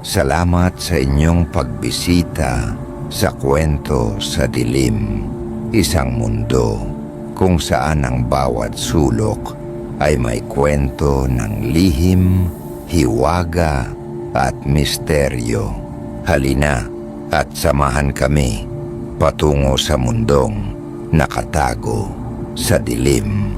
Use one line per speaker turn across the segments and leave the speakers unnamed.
Salamat sa inyong pagbisita sa Kwento sa Dilim, isang mundo kung saan ang bawat sulok ay may kwento ng lihim, hiwaga at misteryo. Halina at samahan kami patungo sa mundong nakatago sa dilim.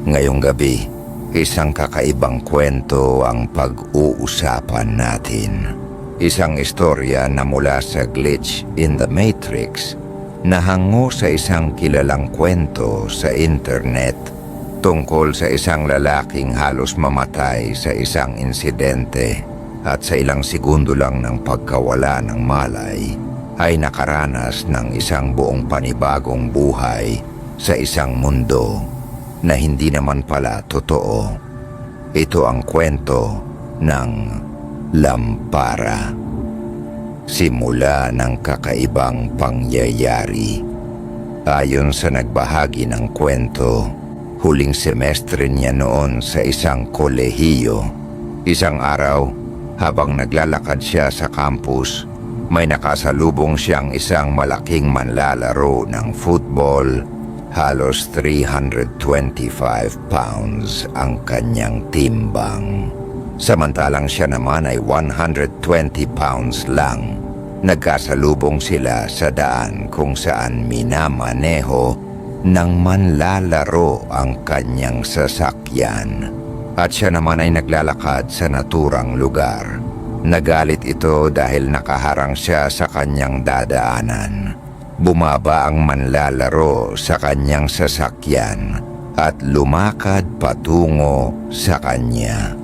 Ngayong gabi, isang kakaibang kwento ang pag-uusapan natin. Isang istorya na mula sa glitch in the Matrix na hango sa isang kilalang kwento sa internet tungkol sa isang lalaking halos mamatay sa isang insidente at sa ilang segundo lang ng pagkawala ng malay ay nakaranas ng isang buong panibagong buhay sa isang mundo na hindi naman pala totoo. Ito ang kwento ng Lampara. Simula ng kakaibang pangyayari. Ayon sa nagbahagi ng kwento, huling semestre niya noon sa isang kolehiyo. Isang araw, habang naglalakad siya sa campus, may nakasalubong siyang isang malaking manlalaro ng football. Halos 325 pounds ang kanyang timbang. Samantalang siya naman ay 120 pounds lang. Nagkasalubong sila sa daan kung saan minamaneho ng manlalaro ang kanyang sasakyan. At siya naman ay naglalakad sa naturang lugar. Nagalit ito dahil nakaharang siya sa kanyang dadaanan. Bumaba ang manlalaro sa kanyang sasakyan at lumakad patungo sa kanya.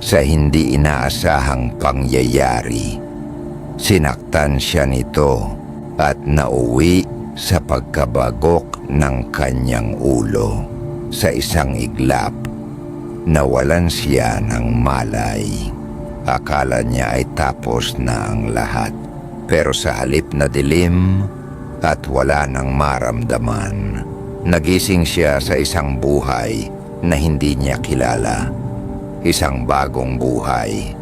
Sa hindi inaasahang pangyayari, sinaktan siya nito at nauwi sa pagkabagok ng kanyang ulo. Sa isang iglap, nawalan siya ng malay. Akala niya ay tapos na ang lahat. Pero sa halip na dilim at wala nang maramdaman, nagising siya sa isang buhay na hindi niya kilala. Isang bagong buhay.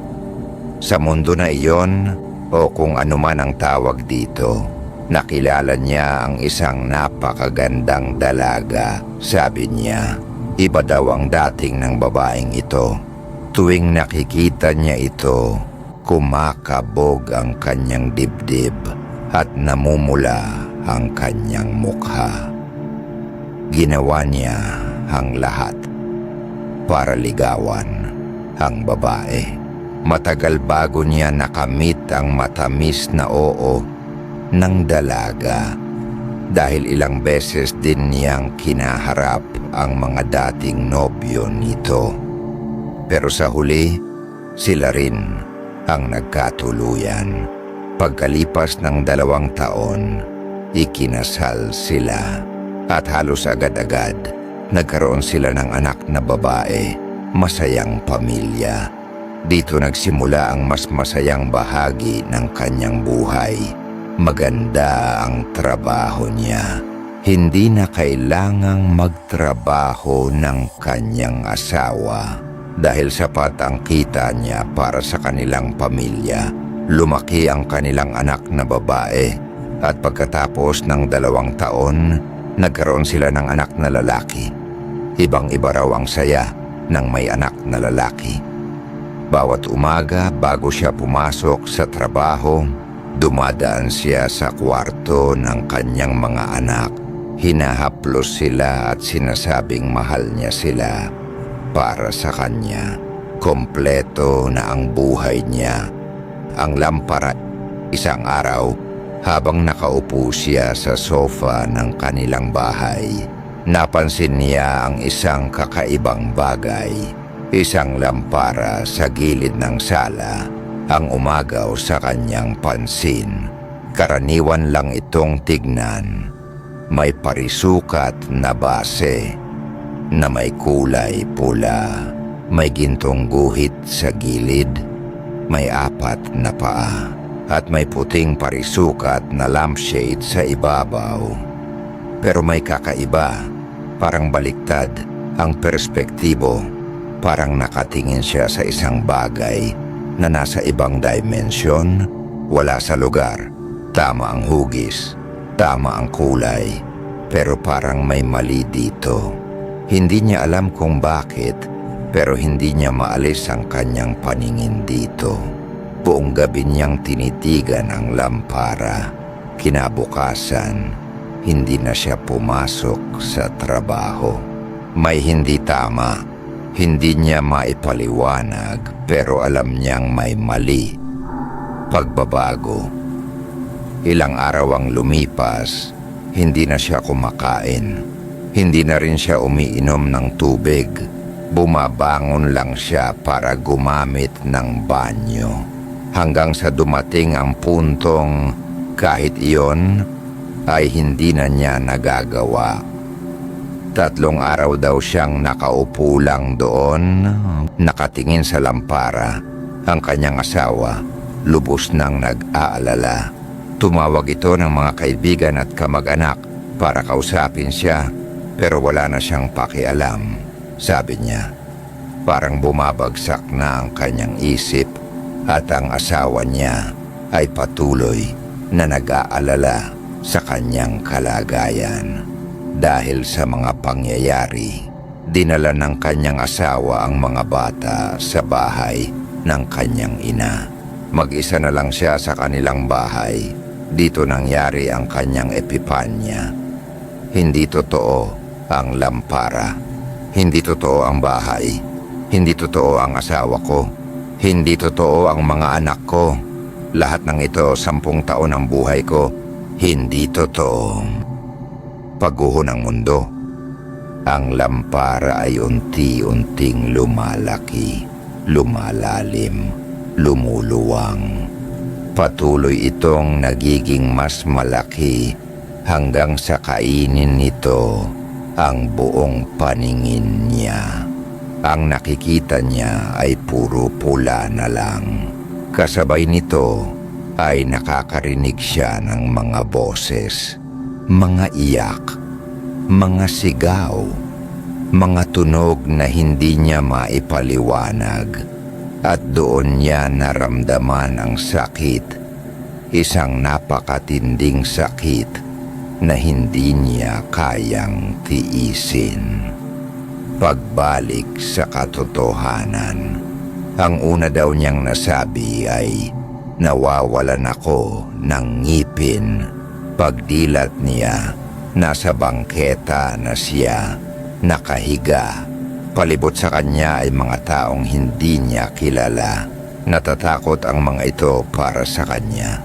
Sa mundo na iyon, o kung ano man ang tawag dito, nakilala niya ang isang napakagandang dalaga. Sabi niya, iba daw ang dating ng babaeng ito. Tuwing nakikita niya ito, kumakabog ang kanyang dibdib at namumula ang kanyang mukha. Ginawa niya ang lahat para ligawan ang babae. Matagal bago niya nakamit ang matamis na oo ng dalaga dahil ilang beses din niyang kinaharap ang mga dating nobyo nito. Pero sa huli, sila rin ang nagkatuluyan. Pagkalipas ng 2 taon, ikinasal sila at halos agad-agad nagkaroon sila ng anak na babae. Masayang pamilya. Dito nagsimula ang mas masayang bahagi ng kanyang buhay. Maganda ang trabaho niya. Hindi na kailangang magtrabaho ng kanyang asawa dahil sapat ang kita niya para sa kanilang pamilya. Lumaki ang kanilang anak na babae at pagkatapos ng 2 taon, nagkaroon sila ng anak na lalaki. Ibang-iba raw ang saya ng may anak na lalaki. Bawat umaga bago siya pumasok sa trabaho, dumadaan siya sa kwarto ng kanyang mga anak. Hinahaplos sila at sinasabing mahal niya sila. Para sa kanya, kompleto na ang buhay niya. Ang Lampara, isang araw, habang nakaupo siya sa sofa ng kanilang bahay, napansin niya ang isang kakaibang bagay. Isang lampara sa gilid ng sala ang umagaw sa kanyang pansin. Karaniwan lang itong tignan. May parisukat na base na may kulay pula. May gintong guhit sa gilid. May 4 na paa. At may puting parisukat na lampshade sa ibabaw. Pero may kakaiba. Parang baliktad ang perspektibo. Parang nakatingin siya sa isang bagay na nasa ibang dimension, wala sa lugar. Tama ang hugis, tama ang kulay, pero parang may mali dito. Hindi niya alam kung bakit, pero hindi niya maalis ang kanyang paningin dito. Buong gabi niyang tinitigan ang lampara. Kinabukasan, hindi na siya pumasok sa trabaho. May hindi tama, hindi niya maipaliwanag, pero alam niyang may mali. Pagbabago. Ilang araw ang lumipas, hindi na siya kumakain. Hindi na rin siya umiinom ng tubig. Bumabangon lang siya para gumamit ng banyo. Hanggang sa dumating ang puntong kahit iyon ay hindi na niya nagagawa. 3 araw daw siyang nakaupo lang doon, nakatingin sa lampara. Ang kanyang asawa, lubos nang nag-aalala. Tumawag ito ng mga kaibigan at kamag-anak para kausapin siya, pero wala na siyang pakialam. Sabi niya, parang bumabagsak na ang kanyang isip at ang asawa niya ay patuloy na nag-aalala sa kanyang kalagayan. Dahil sa mga pangyayari, dinala ng kanyang asawa ang mga bata sa bahay ng kanyang ina. Mag-isa na lang siya sa kanilang bahay. Dito nangyari ang kanyang epipanya. Hindi totoo ang lampara. Hindi totoo ang bahay. Hindi totoo ang asawa ko. Hindi totoo ang mga anak ko. Lahat ng ito 10 taon ng buhay ko. Hindi totoo. Pagguho ng mundo. Ang lampara ay unti-unting lumalaki, lumalalim, lumuluwang. Patuloy itong nagiging mas malaki hanggang sa kainin nito ang buong paningin niya. Ang nakikita niya ay puro pula na lang. Kasabay nito ay nakakarinig siya ng mga boses, mga iyak, mga sigaw, mga tunog na hindi niya maipaliwanag. At doon niya naramdaman ang sakit, isang napakatinding sakit na hindi niya kayang tiisin. Pagbalik sa katotohanan, ang una daw niyang nasabi ay, nawawalan ako ng ngipin. Pagdilat niya, nasa bangketa na siya, nakahiga. Palibot sa kanya ay mga taong hindi niya kilala. Natatakot ang mga ito para sa kanya.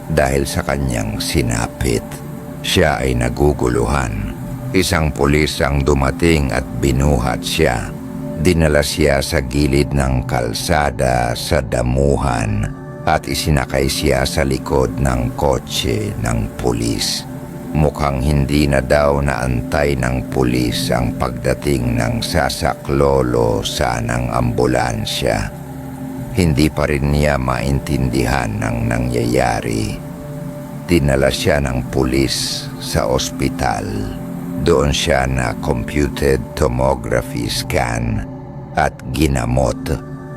Dahil sa kanyang sinapit, siya ay naguguluhan. Isang pulis ang dumating at binuhat siya. Dinala siya sa gilid ng kalsada sa damuhan at isinakay siya sa likod ng kotse ng pulis. Mukhang hindi na daw naantay ng pulis ang pagdating ng sasaklolo sanang ambulansya. Hindi pa rin niya maintindihan ang nangyayari. Dinala siya ng pulis sa ospital. Doon siya na computed tomography scan at ginamot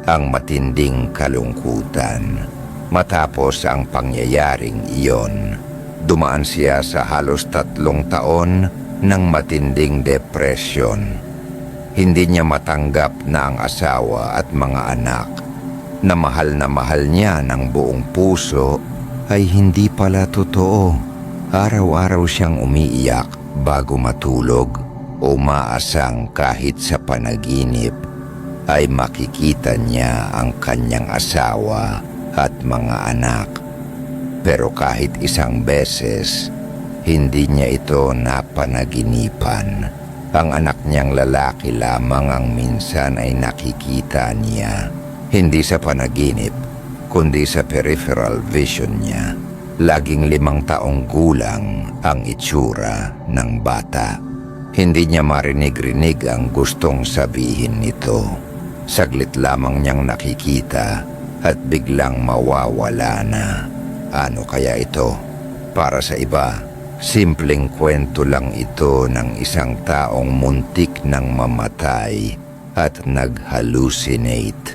ang matinding kalungkutan. Matapos ang pangyayaring iyon, dumaan siya sa halos 3 taon ng matinding depresyon. Hindi niya matanggap na ang asawa at mga anak na mahal niya ng buong puso ay hindi pala totoo. Araw-araw siyang umiiyak bago matulog, umaasang kahit sa panaginip ay makikita niya ang kanyang asawa at mga anak. Pero kahit isang beses, hindi niya ito napanaginipan. Ang anak niyang lalaki lamang ang minsan ay nakikita niya. Hindi sa panaginip, kundi sa peripheral vision niya. Laging 5 taong gulang ang itsura ng bata. Hindi niya marinig-rinig ang gustong sabihin nito. Saglit lamang niyang nakikita at biglang mawawala na. Ano kaya ito? Para sa iba, simpleng kwento lang ito ng isang taong muntik nang mamatay at nag-hallucinate.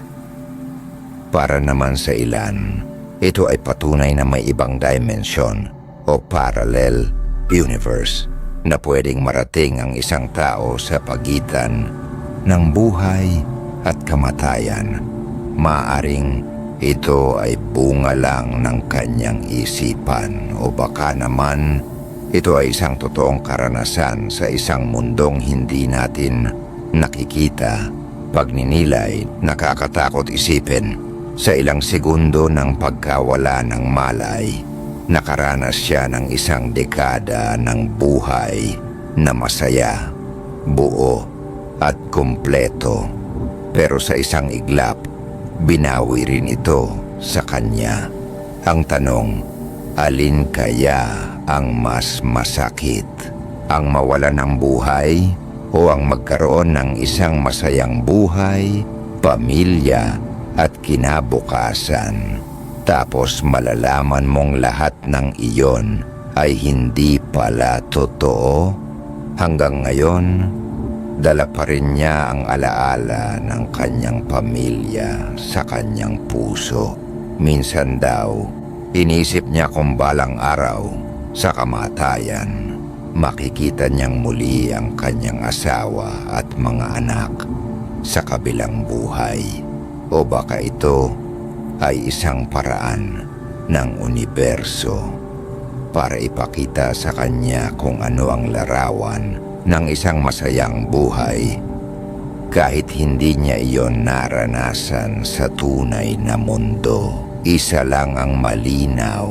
Para naman sa ilan, ito ay patunay na may ibang dimension o parallel universe na pwedeng marating ang isang tao sa pagitan ng buhay at kamatayan. Maaring ito ay bunga lang ng kanyang isipan o baka naman ito ay isang totoong karanasan sa isang mundong hindi natin nakikita. Pagninilay, nakakatakot isipin. Sa ilang segundo ng pagkawala ng malay, nakaranas siya ng isang dekada ng buhay na masaya, buo at kumpleto. Pero sa isang iglap, binawi rin ito sa kanya. Ang tanong, alin kaya ang mas masakit? Ang mawalan ng buhay o ang magkaroon ng isang masayang buhay, pamilya at kinabukasan? Tapos malalaman mong lahat ng iyon ay hindi pala totoo. Hanggang ngayon, dala pa rin niya ang alaala ng kanyang pamilya sa kanyang puso. Minsan daw, inisip niya kung balang araw sa kamatayan, makikita niyang muli ang kanyang asawa at mga anak sa kabilang buhay. O baka ito ay isang paraan ng universo para ipakita sa kanya kung ano ang larawan ng isang masayang buhay kahit hindi niya iyon naranasan sa tunay na mundo. Isa lang ang malinaw.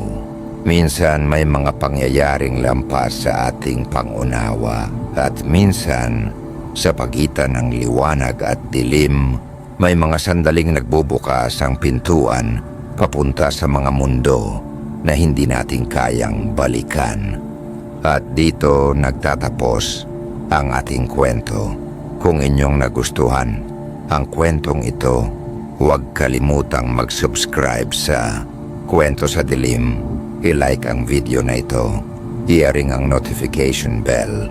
Minsan may mga pangyayaring lampas sa ating pangunawa at minsan sa pagitan ng liwanag at dilim, may mga sandaling nagbubukas ang pintuan papunta sa mga mundo na hindi natin kayang balikan. At dito nagtatapos ang ating kwento. Kung inyong nagustuhan ang kwentong ito, huwag kalimutang mag-subscribe sa Kwento sa Dilim, i-like ang video na ito, i-ring ang notification bell,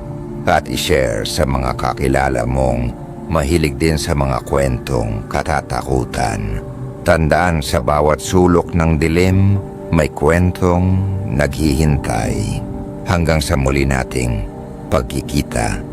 at i-share sa mga kakilala mong mahilig din sa mga kwentong katatakutan. Tandaan, sa bawat sulok ng dilim, may kwentong naghihintay. Hanggang sa muli nating pagkikita.